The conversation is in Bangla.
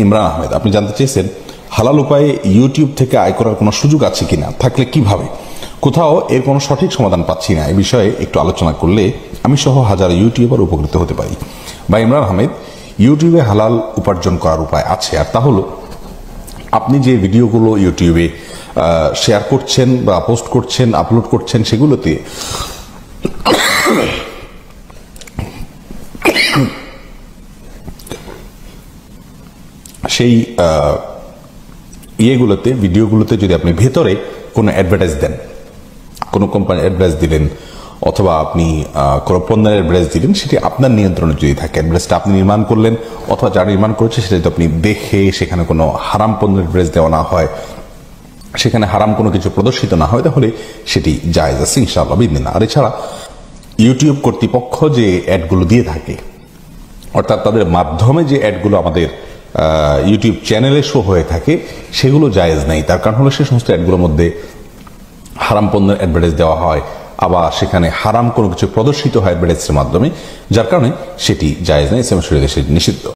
ইমরান আহমেদ, আপনি জানতে চেয়েছেন হালাল উপায়ে ইউটিউব থেকে আয় করার কোনো সুযোগ আছে কিনা, থাকলে কিভাবে। কোথাও এর কোনো সঠিক সমাধান পাচ্ছি না, এই বিষয়ে একটু আলোচনা করলে আমি সহ হাজার ইউটিউবার উপকৃত হতে পারি। বা ইমরান আহমেদ, ইউটিউবে হালাল উপার্জন করার উপায় আছে, আর তা হলো আপনি যে ভিডিওগুলো ইউটিউবে শেয়ার করছেন বা পোস্ট করছেন, আপলোড করছেন, সেগুলোতে সেই ভিডিওগুলোতে যদি আপনি ভেতরে কোনো অ্যাডভার্টাইজ দেন, কোনো কোম্পানির অ্যাডভার্টাইজ দিলেন অথবা আপনি কোনো পণ্যের অ্যাডভার্টাইজ দিলেন, সেটি আপনার নিয়ন্ত্রণে যদি থাকে, অ্যাডভার্টাইজটা আপনি নির্মাণ করলেন অথবা যারা নির্মাণ করেছে সেটা যদি আপনি দেখে সেখানে কোনো হারাম পণ্যের অ্যাডভার্টাইজ দেওয়া না হয়, সেখানে হারাম কোনো কিছু প্রদর্শিত না হয়, তাহলে সেটি জায়েজ আছে ইনশাআল্লাহ বিদিনা। আর এছাড়া ইউটিউব কর্তৃপক্ষ যে অ্যাডগুলো দিয়ে থাকে, অর্থাৎ তাদের মাধ্যমে যে অ্যাডগুলো আমাদের ইউটিউব চ্যানেলে শো হয়ে থাকে, সেগুলো জায়েজ নেই। তার কারণ হলো সে সমস্ত অ্যাডগুলোর মধ্যে হারাম পণ্যের অ্যাডভার্টাইজ দেওয়া হয়, আবার সেখানে হারাম কোনো কিছু প্রদর্শিত হয় অ্যাডভার্টাইজের মাধ্যমে, যার কারণে সেটি জায়েজ নেই, ইসলামের শরীয়তে সেটি নিষিদ্ধ।